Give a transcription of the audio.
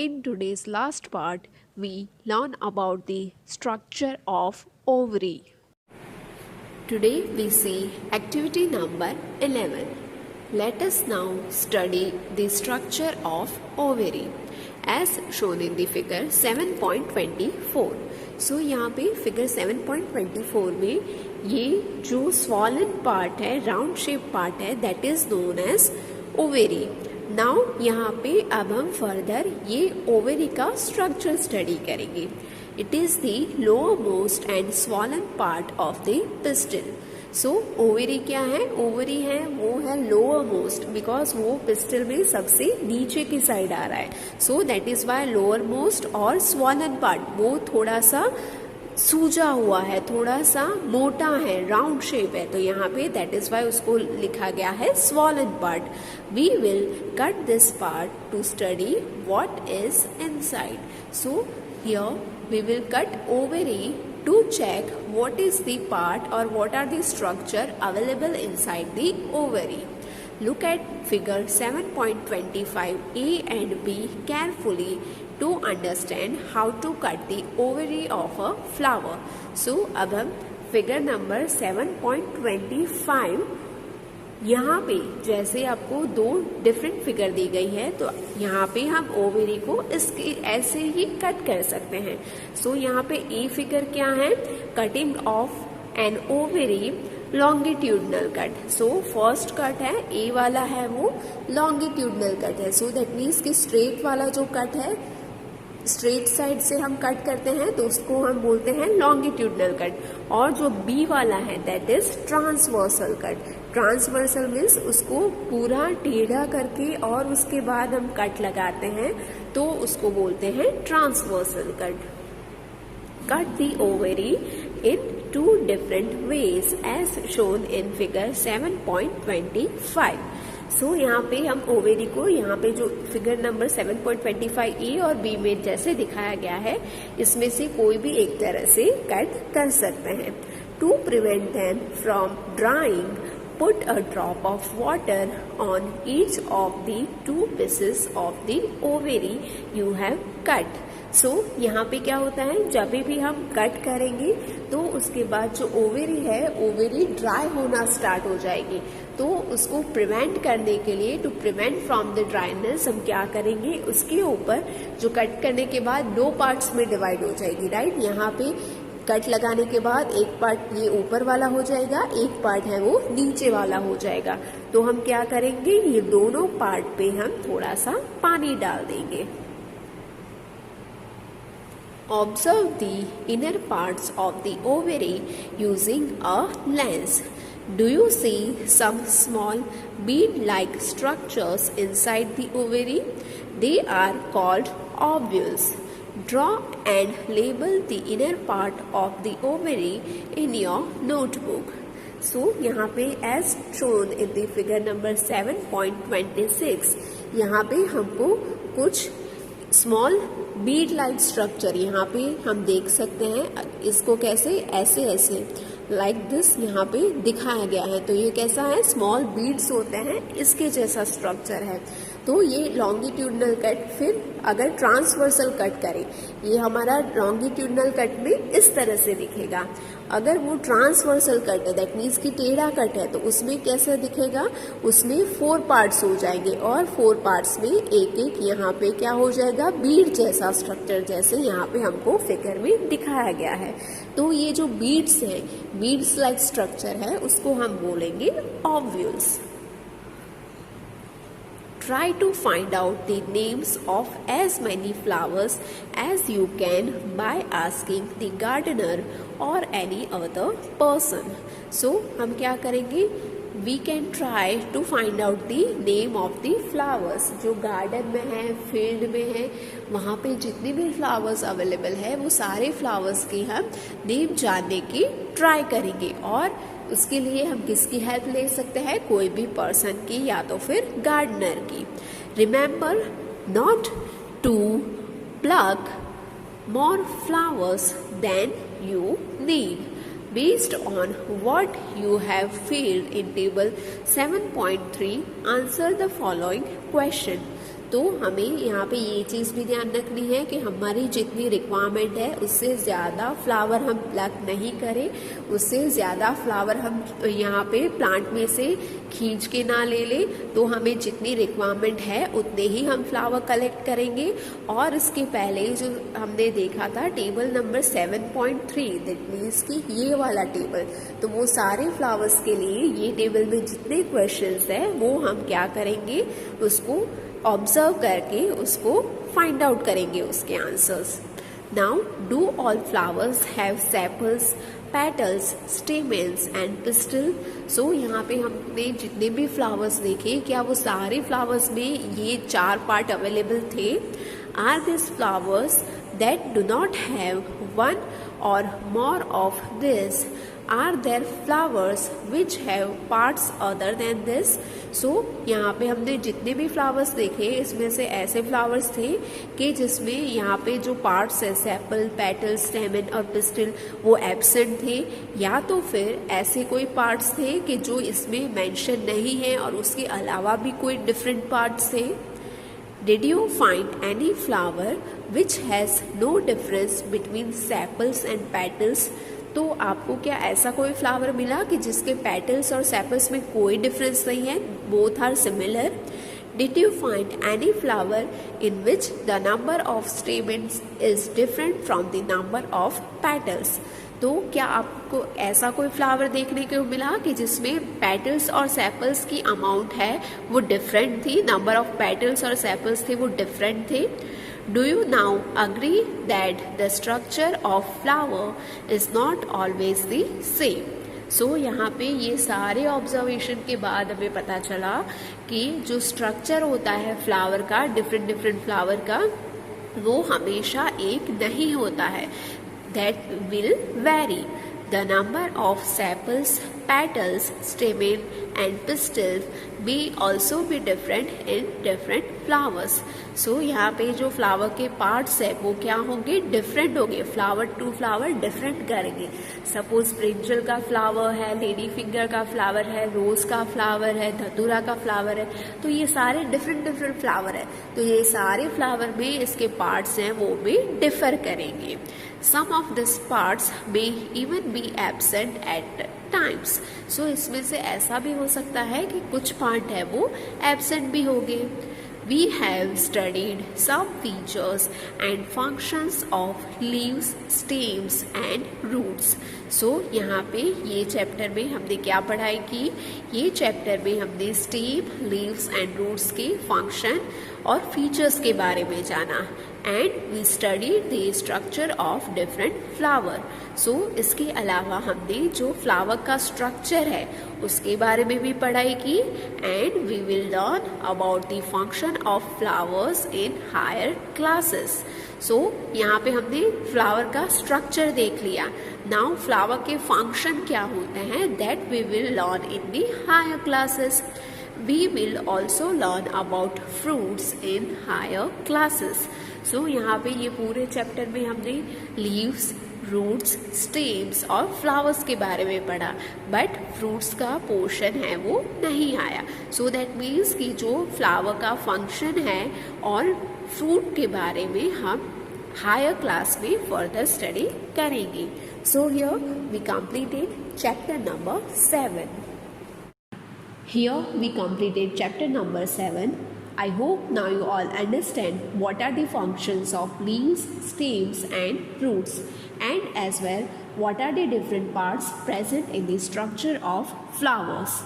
In today's last part, we learn about the structure of ovary. Today we see activity number 11. Let us now study the structure of ovary as shown in the figure 7.24. So यहाँ पे figure 7.24 में ये जो swollen part है, round shape part है, that is known as ovary. Now यहाँ पे अब हम फर्दर ये ओवरी का स्ट्रक्चर स्टडी करेंगे. It is the lower most end swollen part of the pistil. सो ओवरी क्या है? ओवरी है वो है लोअर मोस्ट बिकॉज वो पिस्टल में सबसे नीचे की साइड आ रहा है. So that is why lower most और स्वॉलन पार्ट वो थोड़ा सा सूजा हुआ है, थोड़ा सा मोटा है, राउंड शेप है. तो यहाँ पे दैट इज वाई उसको लिखा गया है swollen part. We will cut this part to study what is inside. So here we will cut ovary to check what is the part or what are the structure available inside the ovary. Look at figure 7.25 A and B carefully to understand how to cut the ovary of a flower. So अब हम figure number 7.25 यहाँ पे जैसे आपको दो different figure दी गई है तो यहाँ पे हम ओवरी को इसके ऐसे ही कट कर सकते हैं. सो यहाँ पे ए फिगर क्या है? Cutting of an ovary longitudinal cut. So first cut है ए वाला है वो लॉन्गिट्यूडनल कट है. सो दैट मीन्स कि स्ट्रेट वाला जो कट है, स्ट्रेट साइड से हम कट करते हैं तो उसको हम बोलते हैं लॉन्गिट्यूडनल कट. और जो बी वाला है that is transversal cut. Transversal means उसको पूरा टेढ़ा करके और उसके बाद हम कट लगाते हैं तो उसको बोलते हैं transversal cut. Cut the ovary in two different ways as shown in figure 7.25. सो यहाँ पे हम ओवेरी को यहाँ पे जो फिगर नंबर 7.25 ए और बी में जैसे दिखाया गया है इसमें से कोई भी एक तरह से कट कर सकते हैं. To prevent them from drying put a drop of water on each of the two pieces of the ovary you have cut. सो यहाँ पे क्या होता है, जब भी हम कट करेंगे तो उसके बाद जो ओवरी है ओवरी ड्राई होना स्टार्ट हो जाएगी. तो उसको प्रिवेंट करने के लिए, to prevent from the dryness, हम क्या करेंगे उसके ऊपर जो कट करने के बाद दो पार्ट्स में डिवाइड हो जाएगी. राइट, यहाँ पे कट लगाने के बाद एक पार्ट ये ऊपर वाला हो जाएगा, एक पार्ट है वो नीचे वाला हो जाएगा. तो हम क्या करेंगे, ये दोनों पार्ट पे हम थोड़ा सा पानी डाल देंगे. Observe the inner parts of the ovary using a lens. Do you see some small bead-like structures inside the ovary? They are called ovules. Draw and label the inner part of the ovary in your notebook. So यहाँ पे as shown in the figure number 7.26 यहाँ पे हमको कुछ small Beed like structure यहाँ पे हम देख सकते हैं. इसको कैसे, ऐसे ऐसे लाइक दिस यहाँ पे दिखाया गया है. तो ये कैसा है, स्मॉल बीड्स होते हैं, इसके जैसा स्ट्रक्चर है. तो ये लॉन्गिट्यूडनल कट. फिर अगर ट्रांसवर्सल कट करें, ये हमारा लॉन्गिट्यूडनल कट में इस तरह से दिखेगा. अगर वो ट्रांसवर्सल कट है दैट मीन्स कि टेढ़ा कट है तो उसमें कैसा दिखेगा, उसमें 4 पार्ट्स हो जाएंगे और 4 पार्ट्स में एक एक यहाँ पे क्या हो जाएगा, बीड जैसा स्ट्रक्चर जैसे यहाँ पे हमको फिगर में दिखाया गया है. तो ये जो बीड्स हैं, बीड्स लाइक स्ट्रक्चर है, उसको हम बोलेंगे ovules. Try to find out the names of as many flowers as you can by asking the gardener or any other person. So हम क्या करेंगे, we can try to find out the name of the flowers. जो garden में है, field में है, वहाँ पे जितने भी फ्लावर्स अवेलेबल है वो सारे फ्लावर्स की हम नेम जानने की ट्राई करेंगे. और उसके लिए हम किसकी हेल्प ले सकते हैं, कोई भी पर्सन की या तो फिर गार्डनर की. Remember not to pluck more flowers than you need. Based on what you have filled in table 7.3, answer the following question. तो हमें यहाँ पे ये चीज़ भी ध्यान रखनी है कि हमारी जितनी रिक्वायरमेंट है उससे ज़्यादा फ्लावर हम प्लग नहीं करें, उससे ज़्यादा फ्लावर हम यहाँ पे प्लांट में से खींच के ना ले लें। तो हमें जितनी रिक्वायरमेंट है उतने ही हम फ्लावर कलेक्ट करेंगे। और इसके पहले जो हमने देखा था टेबल नंबर 7.3, दैट मीन्स कि ये वाला टेबल, तो वो सारे फ्लावर्स के लिए ये टेबल में जितने क्वेश्चंस है वो हम क्या करेंगे, उसको ऑब्जर्व करके उसको फाइंड आउट करेंगे उसके answers. Now do all flowers have sepals, petals, stamens and pistil. So यहाँ पे हमने जितने भी फ्लावर्स देखे, क्या वो सारे फ्लावर्स में ये 4 पार्ट अवेलेबल थे? Are these flowers that do not have one or more of this? Are there flowers which have parts other than this? So यहाँ पे हमने जितने भी फ्लावर्स देखे इसमें से ऐसे फ्लावर्स थे कि जिसमें यहाँ पे जो पार्ट्स है, सेपल, पेटल, स्टेमन और पिस्टल, वो एब्सेंट थे, या तो फिर ऐसे कोई पार्ट्स थे कि जो इसमें मेंशन नहीं है और उसके अलावा भी कोई डिफरेंट पार्ट्स थे। Did you find any flower which has no difference between sepals and petals? तो आपको क्या ऐसा कोई फ्लावर मिला कि जिसके पेटल्स और सेपल्स में कोई डिफरेंस नहीं है, both are similar? Did you find any flower in which the number of stamens is different from the number of petals? तो क्या आपको ऐसा कोई फ्लावर देखने को मिला कि जिसमें पेटल्स और सेपल्स की अमाउंट है वो डिफरेंट थी, नंबर ऑफ पेटल्स और सेपल्स थे वो डिफरेंट थे? Do you now agree that the structure of flower is not always the same? So यहाँ पे ये सारे ऑब्जर्वेशन के बाद हमें पता चला कि जो स्ट्रक्चर होता है फ्लावर का, डिफरेंट फ्लावर का, वो हमेशा एक नहीं होता है। That will vary. The number of sepals, petals, stamen and pistils may also be different in different flowers. So यहाँ पे जो फ्लावर के पार्ट्स है वो क्या होंगे, डिफरेंट होंगे, फ्लावर टू फ्लावर डिफरेंट करेंगे। सपोज ब्रिंजल का फ्लावर है, लेडी फिंगर का फ्लावर है, रोज का फ्लावर है, धतूरा का फ्लावर है, तो ये सारे डिफरेंट फ्लावर है, तो ये सारे फ्लावर में इसके पार्ट्स हैं वो भी डिफर करेंगे। Some of these parts may even be absent at times. So इसमें से ऐसा भी हो सकता है कि कुछ पार्ट है वो एब्सेंट भी होंगे। We have studied some features and functions of leaves, stems and roots. So यहाँ पे ये चैप्टर में हमने क्या पढ़ाई की, ये चैप्टर में हमने स्टेम, लीव्स एंड रूट्स के फंक्शन और फीचर्स के बारे में जाना। And we studied the structure of different flower. So इसके अलावा हमने जो फ्लावर का स्ट्रक्चर है उसके बारे में भी पढ़ाई की। And we will learn about the function of flowers in higher classes. So यहाँ पे हमने फ्लावर का स्ट्रक्चर देख लिया। नाउ फ्लावर के फंक्शन क्या होते हैं, that we will learn in the higher classes. We will also learn about fruits in higher classes. So यहाँ पे ये पूरे चैप्टर में हमने लीव्स, रूट्स, स्टेम्स और फ्लावर्स के बारे में पढ़ा, बट फ्रूट्स का पोर्शन है वो नहीं आया। सो दैट मीन्स कि जो फ्लावर का फंक्शन है और फ्रूट के बारे में हम हायर क्लास में फर्दर स्टडी करेंगे। So here we completed chapter number 7. Here we completed chapter number 7. I hope now you all understand what are the functions of leaves, stems and roots, and as well what are the different parts present in the structure of flowers.